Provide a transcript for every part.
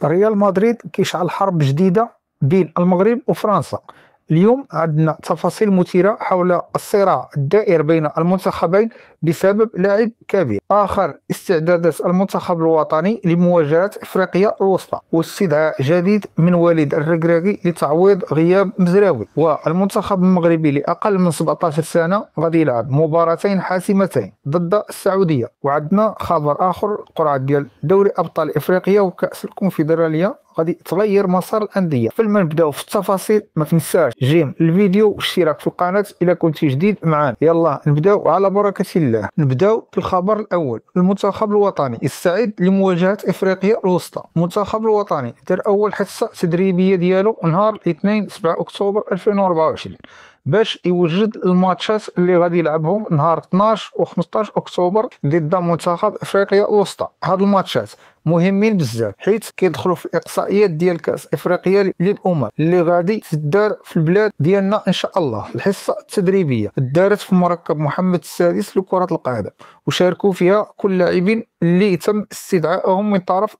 ريال مدريد كيشعل حرب جديدة بين المغرب وفرنسا. اليوم عندنا تفاصيل مثيرة حول الصراع الدائر بين المنتخبين بسبب لاعب كبير. آخر استعدادات المنتخب الوطني لمواجهة إفريقيا الوسطى، واستدعاء جديد من والد الركراكي لتعويض غياب مزراوي. والمنتخب المغربي لأقل من 17 سنة غادي يلعب مباراتين حاسمتين ضد السعودية. وعندنا خبر آخر، القرعة ديال دوري أبطال إفريقيا وكأس الكونفدرالية غادي تغير مسار الأندية. قبل ما نبداو في التفاصيل ما تنساش جيم الفيديو والاشتراك في القناة إلا كنتي جديد معانا. يلا نبداو على بركة الله. نبداو بالخبر الأول، المنتخب الوطني يستعد لمواجهة إفريقيا الوسطى. المنتخب الوطني دار أول حصة تدريبية ديالو نهار الاثنين 7 أكتوبر 2024 باش يوجد الماتشات اللي غادي يلعبهم نهار 12 و 15 أكتوبر ضد منتخب إفريقيا الوسطى. هاد الماتشات مهمين بزاف حيت كيدخلوا في الاقصائيات ديال كاس افريقيا للامم اللي غادي تدار في البلاد ديالنا ان شاء الله. الحصه التدريبيه دارت في مركب محمد السادس لكره القدم، وشاركوا فيها كل لاعبين اللي تم استدعائهم من طرف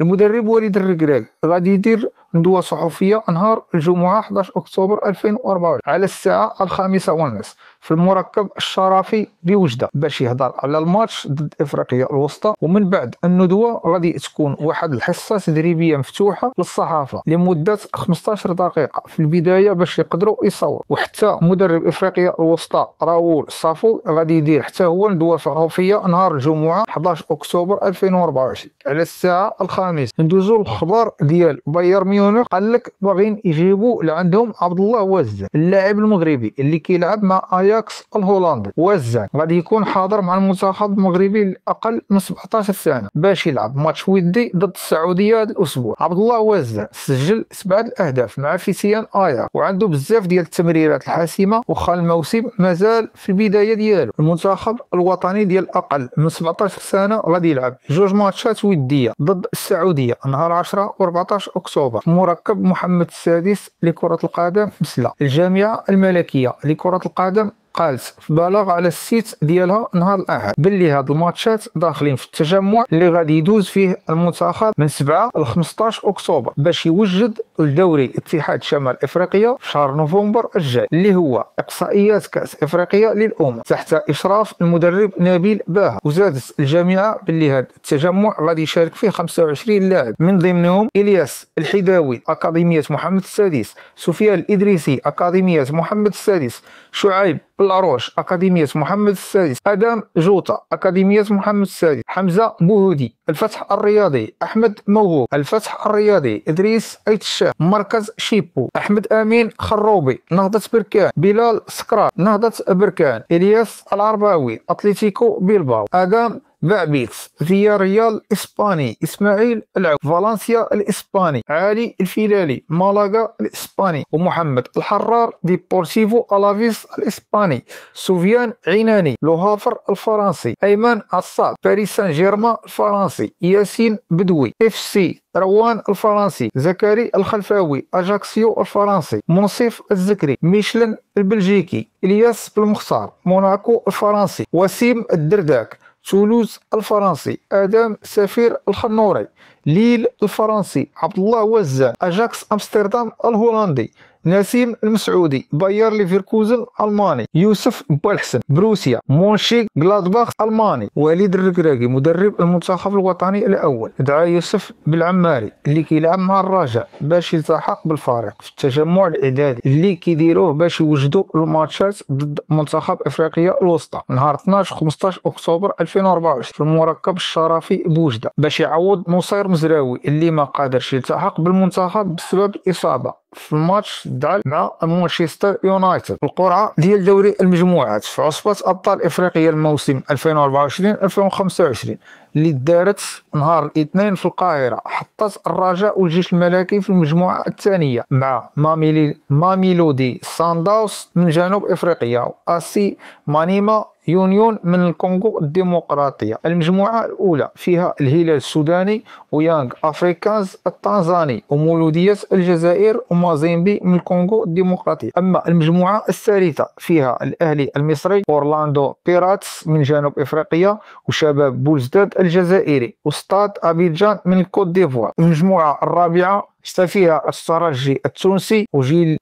المدرب وليد الركراكي. غادي يدير ندوه صحفيه نهار الجمعه 11 اكتوبر 2024 على الساعه 5:30 في المركب الشرفي بوجده باش يهضر على الماتش ضد افريقيا الوسطى. ومن بعد الندوه غادي تكون واحد الحصه تدريبيه مفتوحه للصحافه لمده 15 دقيقه في البدايه باش يقدروا يصوروا. وحتى مدرب افريقيا الوسطى راؤول صافو غادي يدير حتى هو ندوه صحفيه نهار الجمعه 11 اكتوبر 2024 على الساعه 5. ندوزو للخبر ديال بايرن ميونخ. قال لك باغيين يجيبوا لعندهم عبد الله وزان، اللاعب المغربي اللي كيلعب مع اياكس الهولندي. وزان غادي يكون حاضر مع المنتخب المغربي لاقل من 17 سنه باش يلعب ماتش ودي ضد السعوديه هذا الاسبوع. عبد الله وزان سجل 7 الاهداف مع فيسيان اياكس وعنده بزاف ديال التمريرات الحاسمه وخا الموسم مازال في البدايه ديالو. المنتخب الوطني ديال اقل من 17 سنه غادي يلعب 2 ماتشات وديه ضد السعوديه نهار 10 و 14 اكتوبر في مركب محمد السادس لكره القدم في مسلا. الجامعه الملكيه لكره القدم قالت في بلاغ على السيت ديالها نهار الاحد باللي هاد الماتشات داخلين في التجمع اللي غادي يدوز فيه المنتخب من 7 ل 15 اكتوبر باش يوجد الدوري اتحاد شمال افريقيا في شهر نوفمبر الجاي اللي هو اقصائيات كاس افريقيا للامم تحت اشراف المدرب نبيل باها. وزادت الجامعه باللي هاد التجمع غادي يشارك فيه 25 لاعب من ضمنهم الياس الحداوي اكاديميه محمد السادس، سفيان الادريسي اكاديميه محمد السادس، شعيب العروش أكاديمية محمد السادس، أدم جوطة أكاديمية محمد السادس، حمزة بوهودي الفتح الرياضي، أحمد موهوب الفتح الرياضي، إدريس أيت الشاه مركز شيبو، أحمد أمين خروبي نهضة بركان، بلال سكران نهضة بركان، إلياس العرباوي أتليتيكو بيلباو، آدم بعبيتس فيا ريال إسباني، إسماعيل العو فالنسيا الإسباني، علي الفيلالي مالاغا الإسباني، ومحمد الحرار ديبورتيفو ألافيس الإسباني، سفيان عناني لوهافر الفرنسي، أيمن عصاب باريس سان جيرمان الفرنسي، ياسين بدوي اف سي روان الفرنسي، زكري الخلفاوي اجاكسيو الفرنسي، منصف الزكري ميشلن البلجيكي، الياس بالمختار موناكو الفرنسي، وسيم الدرداك تولوز الفرنسي، ادم سفير الخنوري، ليل الفرنسي، عبد الله وزان اجاكس امستردام الهولندي، نسيم المسعودي باير ليفركوزن الماني، يوسف بوالحسن بروسيا مونشي غلادباخ الماني. وليد الركراكي مدرب المنتخب الوطني الاول دعا يوسف بالعماري اللي كيلعب مع الرجاء باش يلتحق بالفريق في التجمع الاعدادي اللي كيديروه باش يوجدوا الماتشات ضد منتخب افريقيا الوسطى نهار 12 15 اكتوبر 2024 في المركب الشرفي بوجده باش يعوض نصير مزراوي اللي ما قادرش يلتحق بالمنتخب بسبب الاصابه في الماتش دعل مع مانشستر يونايتد. القرعه ديال دوري المجموعات في عصبه ابطال افريقيا الموسم 2024-2025 اللي دارت نهار الاثنين في القاهره حطت الرجاء والجيش الملكي في المجموعه الثانيه مع ماميلودي سانداوس من جنوب افريقيا واسي مانيما يونيون من الكونغو الديمقراطيه. المجموعه الاولى فيها الهلال السوداني ويانغ افريكانز التنزاني ومولوديه الجزائر مازيمبي من الكونغو الديمقراطية. أما المجموعة الثالثة فيها الأهلي المصري، أورلاندو بيراتس من جنوب إفريقيا، وشباب بولزداد الجزائري، وستاد أبيجان من الكوت ديفوار. المجموعة الرابعة فيها الترجي التونسي،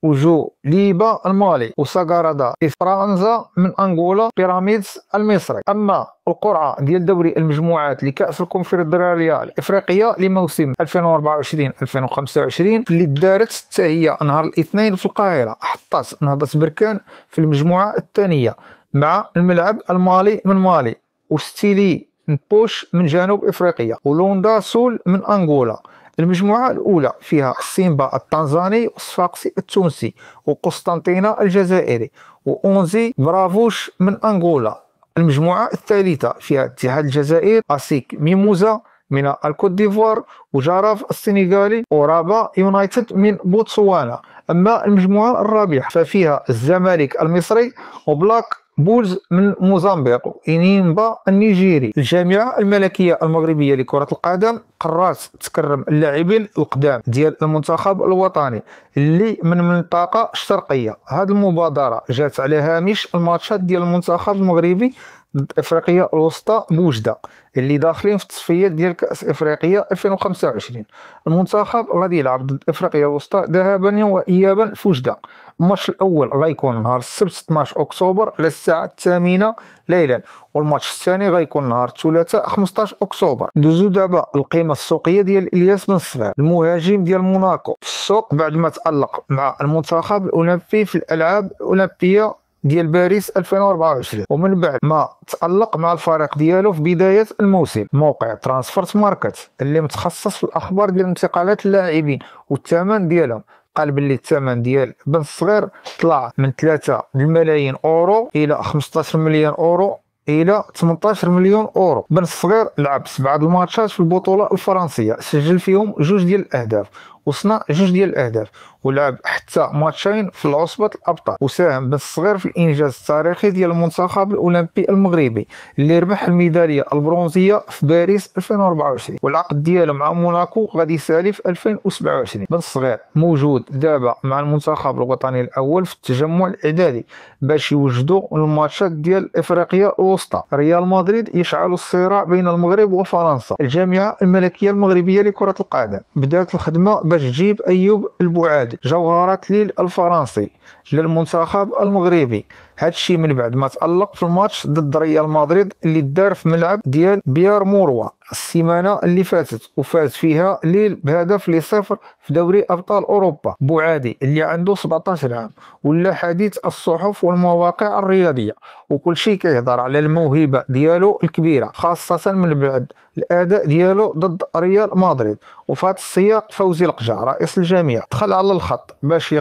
وجو ليبا المالي، وساغاردا إسبرانزا من أنغولا، بيراميدز المصري. أما القرعة ديال دوري المجموعات لكأس الكونفدرالية الإفريقية لموسم 2024-2025 اللي دارت حتى هي نهار الاثنين في القاهرة، حطت نهضة بركان في المجموعة الثانية مع الملعب المالي من مالي، وستيلي نبوش من جنوب إفريقيا، ولوندا سول من أنغولا. المجموعة الأولى فيها سيمبا التنزاني، والصفاقسي التونسي، وقسطنطينة الجزائري، وأونزي برافوش من أنغولا. المجموعة الثالثة فيها اتحاد الجزائر، أسيك ميموزا من الكوت ديفوار، وجراف السنغالي، ورابا يونايتد من بوتسوانا. أما المجموعة الرابعة ففيها الزمالك المصري، وبلاك بولز من موزمبيق، وإنيمبا النيجيري. الجامعة الملكية المغربية لكرة القدم قررت تكرم اللاعبين القدام ديال المنتخب الوطني اللي من المنطقة الشرقية. هذه المبادرة جات على هامش الماتشات ديال المنتخب المغربي ضد افريقيا الوسطى بوجده اللي داخلين في التصفيات ديال كاس افريقيا 2025. المنتخب غادي يلعب ضد افريقيا الوسطى ذهابا وايابا في وجده. الماتش الاول غيكون نهار السبت 12 اكتوبر على الساعه 8 ليلا، والماتش الثاني غيكون نهار الثلاثاء 15 اكتوبر. ندوزو دابا القيمه السوقيه ديال الياس بن صفير، المهاجم ديال موناكو في السوق بعد ما تالق مع المنتخب الاولمبي في الالعاب الاولمبيه ديال باريس 2024، ومن بعد ما تألق مع الفريق ديالو في بداية الموسم. موقع ترانسفيرت ماركت اللي متخصص في الأخبار ديال انتقالات اللاعبين والثمن ديالهم قال باللي الثمن ديال بن الصغير طلع من 3 ملايين أورو إلى 15 مليون أورو إلى 18 مليون أورو. بن الصغير لعب 7 الماتشات في البطولة الفرنسية، سجل فيهم 2 ديال الأهداف وصنع 2 ديال الأهداف، ولعب حتى ماتشين في العصبة الأبطال. وساهم بن الصغير في الإنجاز التاريخي ديال المنتخب الأولمبي المغربي اللي ربح الميدالية البرونزية في باريس 2024، والعقد ديالو مع موناكو غادي يسالي في 2027. بن الصغير موجود دابا مع المنتخب الوطني الأول في التجمع الإعدادي باش يوجدوا الماتشات ديال إفريقيا الوسطى. ريال مدريد يشعل الصراع بين المغرب وفرنسا. الجامعة الملكية المغربية لكرة القدم بدات الخدمة باش تجيب أيوب البعادي جوهرة ليل الفرنسي للمنتخب المغربي، هادشي من بعد ما تألق في الماتش ضد ريال مدريد اللي دار في ملعب ديال بيار موروا السيمانه اللي فاتت، وفاز فيها ليل بهدف ل0 في دوري ابطال اوروبا. بوعادي اللي عنده 17 عام ولا حديث الصحف والمواقع الرياضيه، وكل شيء كيهضر على الموهبه ديالو الكبيره، خاصه من بعد الاداء ديالو ضد ريال مدريد. وفي هذا السياق فوزي القجع رئيس الجميع دخل على الخط باش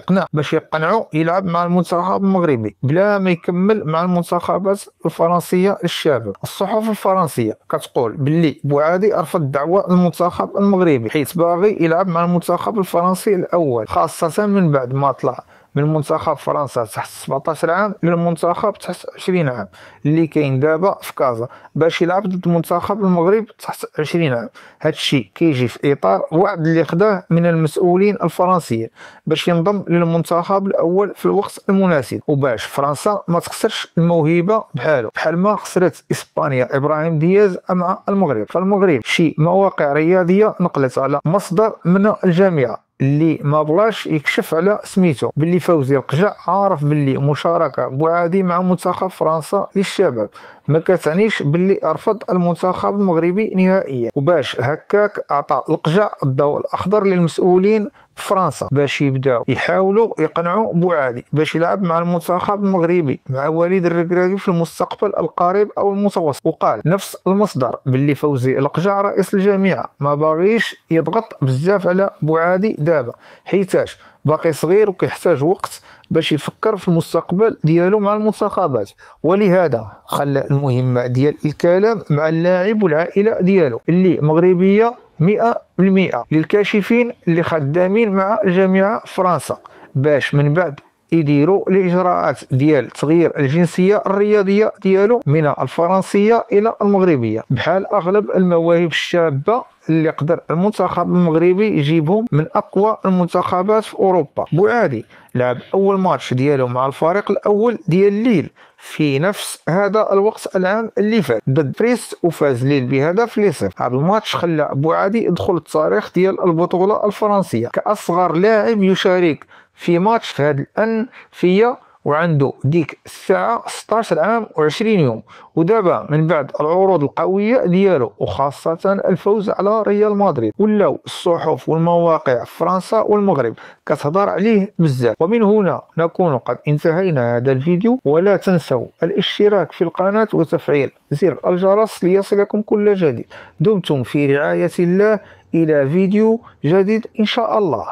يقنعوا يلعب مع المنتخب المغربي بلا ما يكمل مع المنتخبات الفرنسيه للشباب. الصحف الفرنسيه كتقول باللي بوعادي رفض دعوة المنتخب المغربي حيث باغي يلعب مع المنتخب الفرنسي الاول، خاصه من بعد ما طلع من منتخب فرنسا تحت 17 عام للمنتخب تحت 20 عام اللي كاين دابا في كازا باش يلعب ضد منتخب المغرب تحت 20 عام. هادشي كيجي في اطار وعد اللي خداه من المسؤولين الفرنسيين باش ينضم للمنتخب الاول في الوقت المناسب، وباش فرنسا ما تخسرش الموهبه بحال ما خسرت اسبانيا ابراهيم دياز مع المغرب. فالمغرب شي مواقع رياضيه نقلت على مصدر من الجامعه اللي ما بغاش يكشف على سميتو باللي فوزي القجع عارف باللي مشاركه بوعادي مع منتخب فرنسا للشباب ما كتعنيش باللي رفض المنتخب المغربي نهائيا، وباش هكاك اعطى القجع الضوء الاخضر للمسؤولين في فرنسا باش يبداو يحاولوا يقنعوا بوعادي باش يلعب مع المنتخب المغربي مع وليد الركراكي في المستقبل القريب او المتوسط. وقال نفس المصدر باللي فوزي القجع رئيس الجامعه ما باغيش يضغط بزاف على بوعادي دابا حيتاش باقي صغير وكيحتاج وقت باش يفكر في المستقبل ديالو مع المنتخبات، ولهذا خلى المهمه ديال الكلام مع اللاعب والعائله ديالو اللي مغربيه 100% للكاشفين اللي خدامين مع الجامعه فرنسا باش من بعد يديروا الاجراءات ديال تغيير الجنسيه الرياضيه ديالو من الفرنسيه الى المغربيه بحال اغلب المواهب الشابه اللي قدر المنتخب المغربي يجيبهم من اقوى المنتخبات في اوروبا. بوعادي لعب اول ماتش ديالو مع الفريق الاول ديال ليل في نفس هذا الوقت العام اللي فات ضد بريست، وفاز ليل بهدف ل0. هذا الماتش خلى بوعادي يدخل التاريخ ديال البطولة الفرنسية كأصغر لاعب يشارك في ماتش في هذه الأنفية، وعنده ديك الساعة 16 عام و20 يوم. ودابا من بعد العروض القوية ديالو وخاصة الفوز على ريال مدريد، ولاو الصحف والمواقع في فرنسا والمغرب كتهضر عليه بزاف. ومن هنا نكون قد انتهينا هذا الفيديو، ولا تنسوا الاشتراك في القناة وتفعيل زر الجرس ليصلكم كل جديد. دمتم في رعاية الله، إلى فيديو جديد إن شاء الله.